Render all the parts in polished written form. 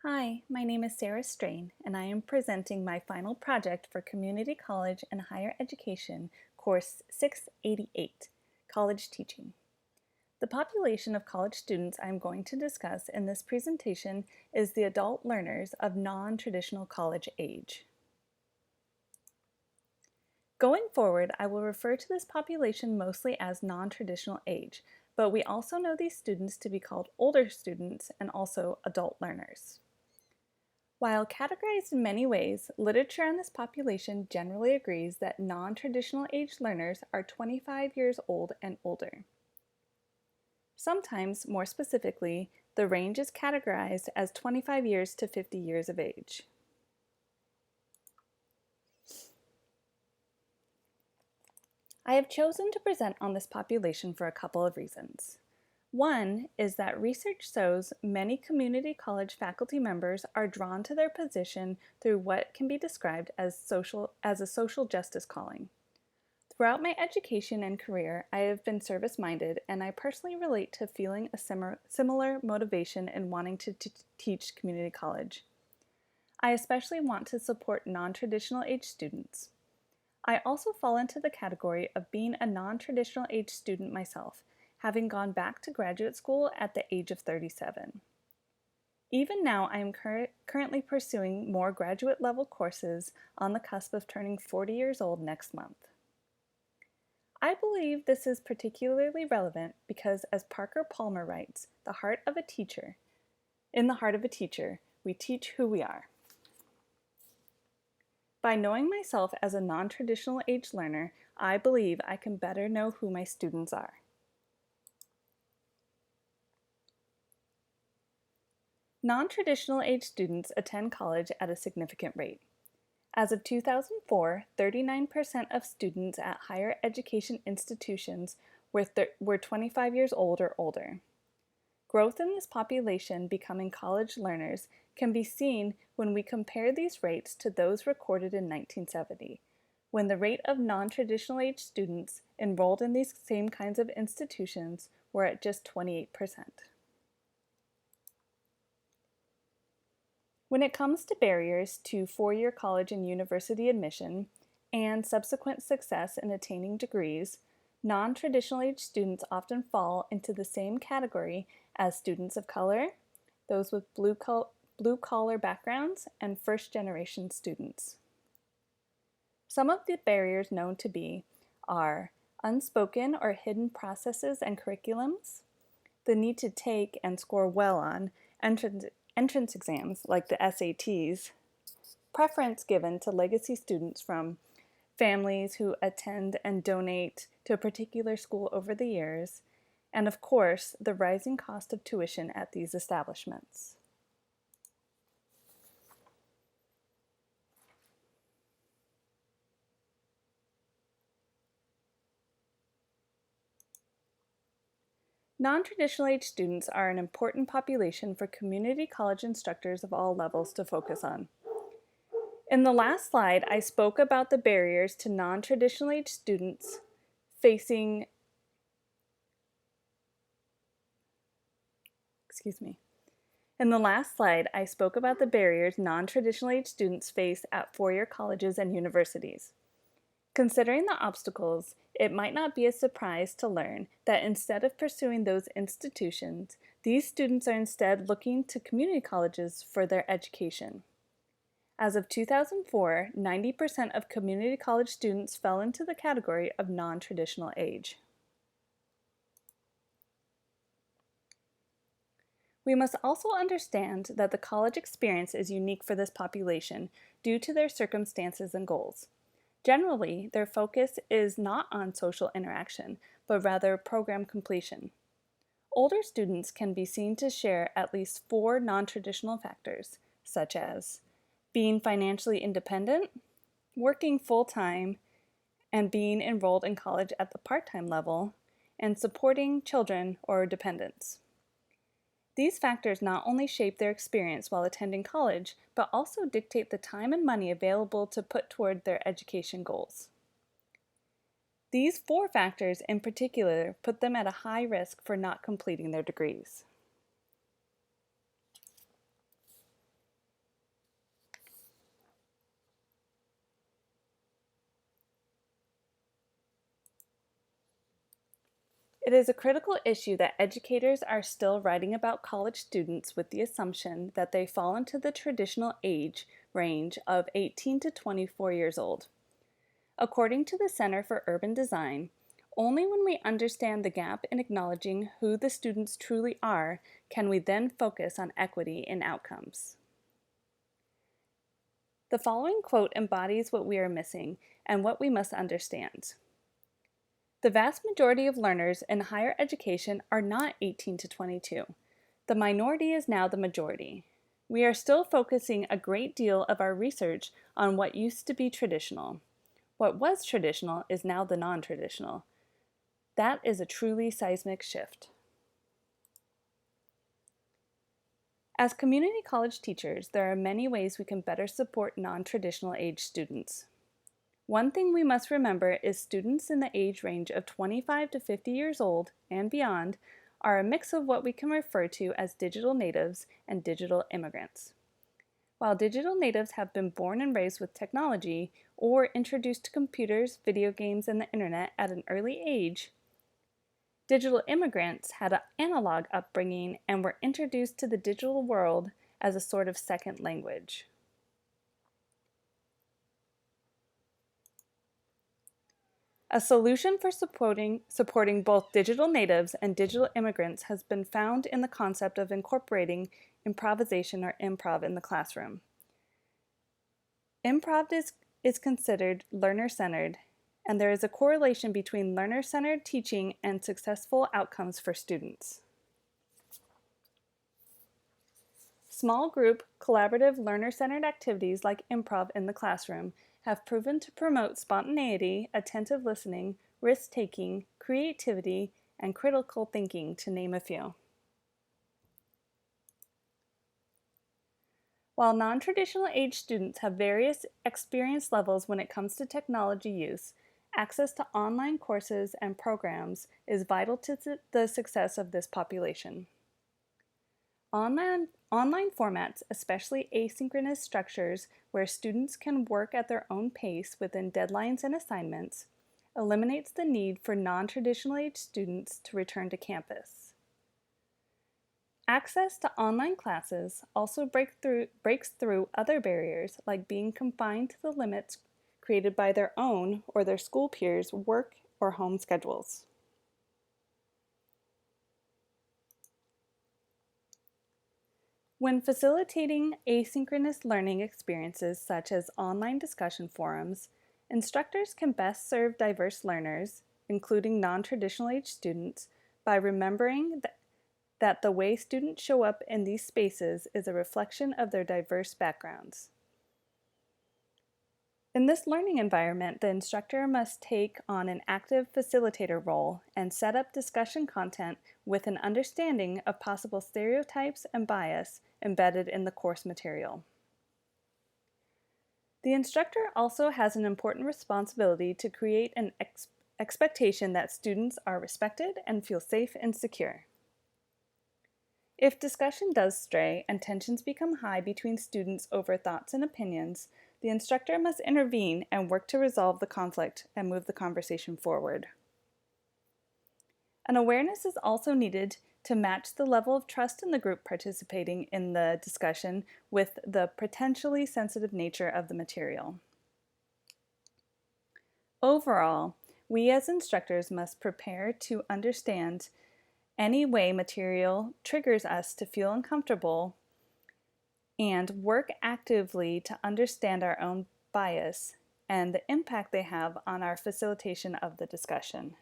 Hi, my name is Sarah Strain, and I am presenting my final project for Community College and Higher Education, Course 688, College Teaching. The population of college students I am going to discuss in this presentation is the adult learners of non-traditional college age. Going forward, I will refer to this population mostly as non-traditional age, but we also know these students to be called older students and also adult learners. While categorized in many ways, literature on this population generally agrees that non-traditional age learners are 25 years old and older. Sometimes, more specifically, the range is categorized as 25 years to 50 years of age. I have chosen to present on this population for a couple of reasons. One is that research shows many community college faculty members are drawn to their position through what can be described as a social justice calling. Throughout my education and career, I have been service-minded, and I personally relate to feeling a similar motivation in wanting to teach community college. I especially want to support non-traditional age students. I also fall into the category of being a non-traditional age student myself, having gone back to graduate school at the age of 37. Even now, I am currently pursuing more graduate level courses on the cusp of turning 40 years old next month. I believe this is particularly relevant because, as Parker Palmer writes, in the heart of a teacher, we teach who we are. By knowing myself as a non-traditional age learner, I believe I can better know who my students are. Non-traditional age students attend college at a significant rate. As of 2004, 39% of students at higher education institutions were 25 years old or older. Growth in this population becoming college learners can be seen when we compare these rates to those recorded in 1970, when the rate of non-traditional age students enrolled in these same kinds of institutions were at just 28%. When it comes to barriers to four-year college and university admission and subsequent success in attaining degrees, non-traditional age students often fall into the same category as students of color, those with blue-collar backgrounds, and first-generation students. Some of the barriers known to be are unspoken or hidden processes and curriculums, the need to take and score well on entrance exams like the SATs, preference given to legacy students from families who attend and donate to a particular school over the years, and of course, the rising cost of tuition at these establishments. Non-traditional age students are an important population for community college instructors of all levels to focus on. In the last slide, I spoke about the barriers to non-traditional age students facing, In the last slide, I spoke about the barriers non-traditional age students face at four-year colleges and universities. Considering the obstacles, it might not be a surprise to learn that instead of pursuing those institutions, these students are instead looking to community colleges for their education. As of 2004, 90% of community college students fell into the category of non-traditional age. We must also understand that the college experience is unique for this population due to their circumstances and goals. Generally, their focus is not on social interaction, but rather program completion. Older students can be seen to share at least 4 non-traditional factors, such as being financially independent, working full-time, and being enrolled in college at the part-time level, and supporting children or dependents. These factors not only shape their experience while attending college, but also dictate the time and money available to put toward their education goals. These 4 factors in particular put them at a high risk for not completing their degrees. It is a critical issue that educators are still writing about college students with the assumption that they fall into the traditional age range of 18 to 24 years old. According to the Center for Urban Design, only when we understand the gap in acknowledging who the students truly are can we then focus on equity in outcomes. The following quote embodies what we are missing and what we must understand. The vast majority of learners in higher education are not 18 to 22. The minority is now the majority. We are still focusing a great deal of our research on what used to be traditional. What was traditional is now the non-traditional. That is a truly seismic shift. As community college teachers, there are many ways we can better support non-traditional age students. One thing we must remember is students in the age range of 25 to 50 years old and beyond are a mix of what we can refer to as digital natives and digital immigrants. While digital natives have been born and raised with technology or introduced to computers, video games, and the internet at an early age, digital immigrants had an analog upbringing and were introduced to the digital world as a sort of second language. A solution for supporting both digital natives and digital immigrants has been found in the concept of incorporating improvisation or improv in the classroom. Improv is considered learner-centered, and there is a correlation between learner-centered teaching and successful outcomes for students. Small group, collaborative, learner-centered activities like improv in the classroom have proven to promote spontaneity, attentive listening, risk-taking, creativity, and critical thinking, to name a few. While non-traditional age students have various experience levels when it comes to technology use, access to online courses and programs is vital to the success of this population. Online formats, especially asynchronous structures where students can work at their own pace within deadlines and assignments, eliminates the need for non-traditional age students to return to campus. Access to online classes also breaks through other barriers, like being confined to the limits created by their own or their school peers' work or home schedules. When facilitating asynchronous learning experiences such as online discussion forums, instructors can best serve diverse learners, including non-traditional age students, by remembering that the way students show up in these spaces is a reflection of their diverse backgrounds. In this learning environment, the instructor must take on an active facilitator role and set up discussion content with an understanding of possible stereotypes and bias embedded in the course material. The instructor also has an important responsibility to create an expectation that students are respected and feel safe and secure. If discussion does stray and tensions become high between students over thoughts and opinions, the instructor must intervene and work to resolve the conflict and move the conversation forward. An awareness is also needed to match the level of trust in the group participating in the discussion with the potentially sensitive nature of the material. Overall, we as instructors must prepare to understand any way material triggers us to feel uncomfortable and work actively to understand our own bias and the impact they have on our facilitation of the discussion.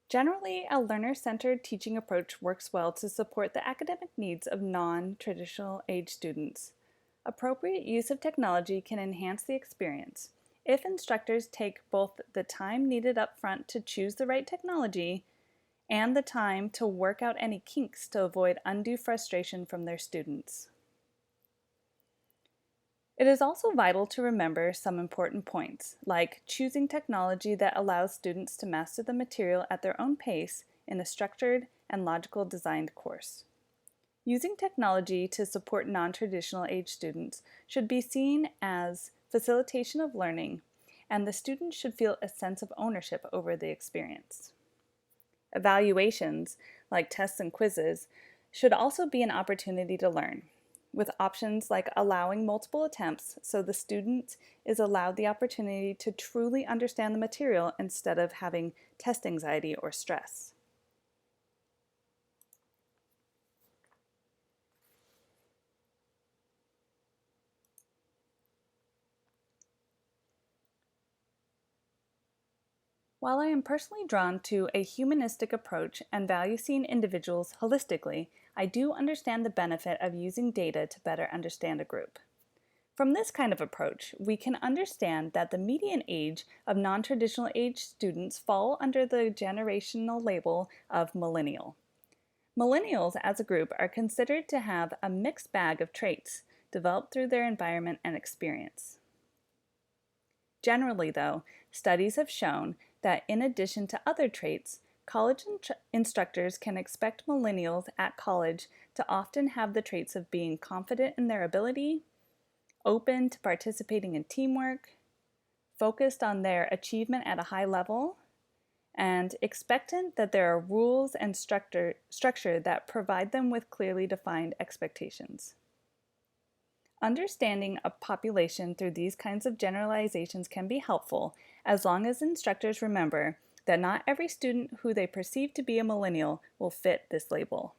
Generally, a learner-centered teaching approach works well to support the academic needs of non-traditional age students. Appropriate use of technology can enhance the experience. If instructors take both the time needed up front to choose the right technology and the time to work out any kinks to avoid undue frustration from their students. It is also vital to remember some important points, like choosing technology that allows students to master the material at their own pace in a structured and logical designed course. Using technology to support non-traditional age students should be seen as facilitation of learning, and the student should feel a sense of ownership over the experience. Evaluations, like tests and quizzes, should also be an opportunity to learn, with options like allowing multiple attempts so the student is allowed the opportunity to truly understand the material instead of having test anxiety or stress. While I am personally drawn to a humanistic approach and value seeing individuals holistically, I do understand the benefit of using data to better understand a group. From this kind of approach, we can understand that the median age of non-traditional age students fall under the generational label of millennial. Millennials as a group are considered to have a mixed bag of traits developed through their environment and experience. Generally, though, studies have shown that in addition to other traits, college instructors can expect millennials at college to often have the traits of being confident in their ability, open to participating in teamwork, focused on their achievement at a high level, and expectant that there are rules and structure that provide them with clearly defined expectations. Understanding a population through these kinds of generalizations can be helpful as long as instructors remember that not every student who they perceive to be a millennial will fit this label.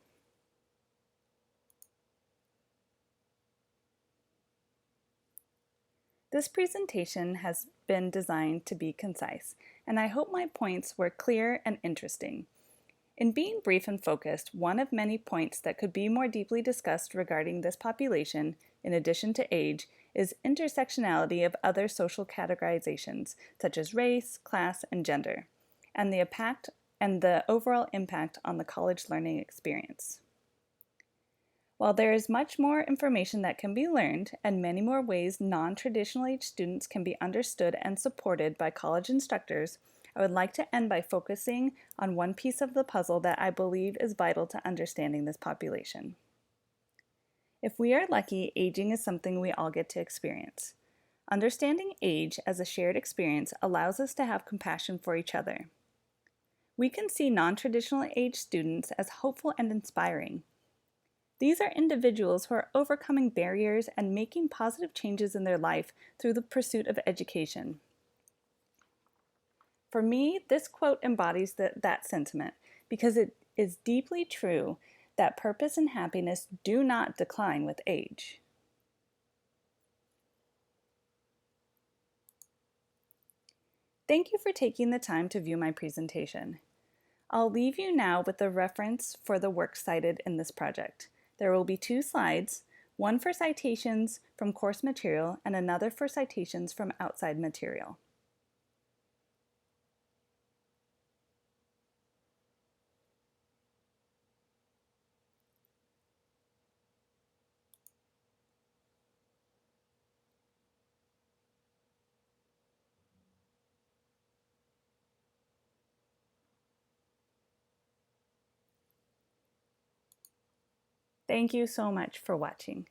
This presentation has been designed to be concise, and I hope my points were clear and interesting. In being brief and focused, one of many points that could be more deeply discussed regarding this population, in addition to age, is intersectionality of other social categorizations, such as race, class, and gender, and the overall impact on the college learning experience. While there is much more information that can be learned and many more ways non-traditional age students can be understood and supported by college instructors, I would like to end by focusing on one piece of the puzzle that I believe is vital to understanding this population. If we are lucky, aging is something we all get to experience. Understanding age as a shared experience allows us to have compassion for each other. We can see non-traditional age students as hopeful and inspiring. These are individuals who are overcoming barriers and making positive changes in their life through the pursuit of education. For me, this quote embodies that sentiment because it is deeply true that purpose and happiness do not decline with age. Thank you for taking the time to view my presentation. I'll leave you now with the reference for the work cited in this project. There will be 2 slides, one for citations from course material and another for citations from outside material. Thank you so much for watching.